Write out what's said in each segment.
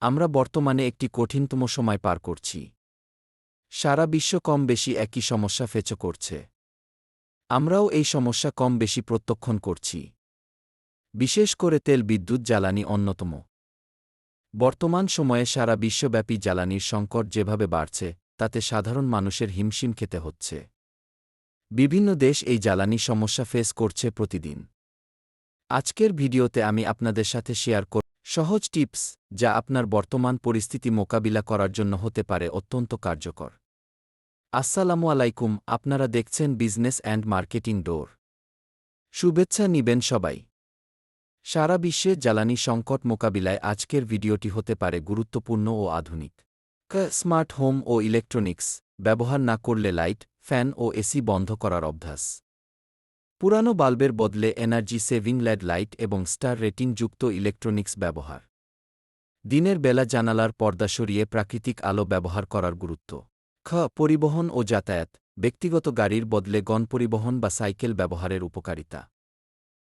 আমরা বর্তমানে একটি কঠিনতম সময় পার করছি। সারা বিশ্ব কম বেশি একই সমস্যা ফেস করছে। আমরাও এই সমস্যা কম বেশি প্রত্যক্ষণ করছি। বিশেষ করে তেল বিদ্যুৎ জ্বালানি অন্যতম। বর্তমান সময়ে সারা বিশ্বব্যাপী জ্বালানির সংকট যেভাবে বাড়ছে, তাতে সাধারণ মানুষের হিমশিম খেতে হচ্ছে। বিভিন্ন দেশ এই জ্বালানি সমস্যা ফেস করছে প্রতিদিন। আজকের ভিডিওতে আমি আপনাদের সাথে শেয়ার করব সহজ টিপস, যা আপনার বর্তমান পরিস্থিতি মোকাবিলা করার জন্য হতে পারে অত্যন্ত কার্যকর। আসসালামু আলাইকুম, আপনারা দেখছেন বিজনেস অ্যান্ড মার্কেটিং ডোর। শুভেচ্ছা নিবেন সবাই। সারা বিশ্বে জ্বালানি সংকট মোকাবিলায় আজকের ভিডিওটি হতে পারে গুরুত্বপূর্ণ ও আধুনিক। স্মার্ট হোম ও ইলেকট্রনিক্স ব্যবহার না করলে লাইট, ফ্যান ও এসি বন্ধ করার অভ্যাস। পুরানো বাল্বের বদলে এনার্জি সেভিং লেড লাইট এবং স্টার রেটিংযুক্ত ইলেকট্রনিক্স ব্যবহার। দিনের বেলা জানালার পর্দা সরিয়ে প্রাকৃতিক আলো ব্যবহার করার গুরুত্ব। পরিবহন ও যাতায়াত, ব্যক্তিগত গাড়ির বদলে গণপরিবহন বা সাইকেল ব্যবহারের উপকারিতা।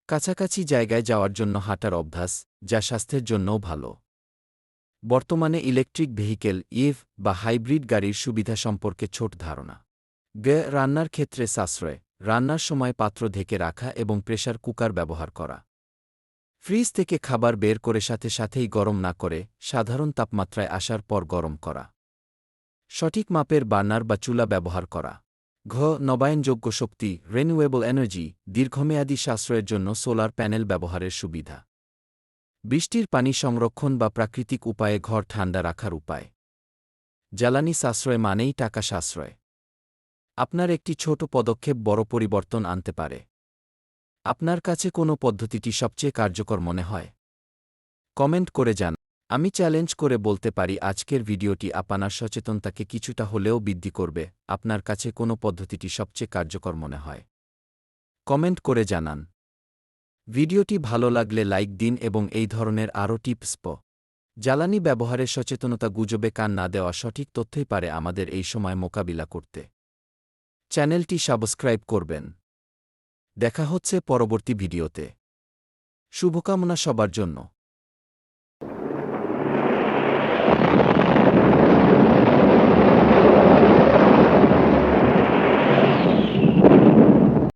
কাছাকাছি জায়গায় যাওয়ার জন্য হাঁটার অভ্যাস, যা স্বাস্থ্যের জন্যও ভালো। বর্তমানে ইলেকট্রিক ভেহিকেল ইভ বা হাইব্রিড গাড়ির সুবিধা সম্পর্কে ছোট ধারণা। রান্নার ক্ষেত্রে সাশ্রয়, রান্নার সময় পাত্র ঢেকে রাখা এবং প্রেসার কুকার ব্যবহার করা। ফ্রিজ থেকে খাবার বের করে সাথে সাথেই গরম না করে সাধারণ তাপমাত্রায় আসার পর গরম করা। সঠিক মাপের বার্নার বা চুলা ব্যবহার করা। নবায়নযোগ্য শক্তি রিনিউয়েবল এনার্জি, দীর্ঘমেয়াদী সাশ্রয়ের জন্য সোলার প্যানেল ব্যবহারের সুবিধা। বৃষ্টির পানি সংরক্ষণ বা প্রাকৃতিক উপায়ে ঘর ঠান্ডা রাখার উপায়। জ্বালানি সাশ্রয় মানেই টাকা সাশ্রয়। আপনার একটি ছোট পদক্ষেপ বড় পরিবর্তন আনতে পারে। আপনার কাছে কোনো পদ্ধতিটি সবচেয়ে কার্যকর মনে হয়? কমেন্ট করে জানান। আমি চ্যালেঞ্জ করে বলতে পারি আজকের ভিডিওটি আপনার সচেতনতাকে কিছুটা হলেও বৃদ্ধি করবে। আপনার কাছে কোনো পদ্ধতিটি সবচেয়ে কার্যকর মনে হয়? কমেন্ট করে জানান। ভিডিওটি ভালো লাগলে লাইক দিন এবং এই ধরনের আরও টিপস জ্বালানি ব্যবহারে সচেতনতা গুজবে কান না দেওয়া সঠিক তথ্যই পারে আমাদের এই সময় মোকাবিলা করতে। চ্যানেলটি সাবস্ক্রাইব করবেন। দেখা হচ্ছে পরবর্তী ভিডিওতে। শুভকামনা সবার জন্য।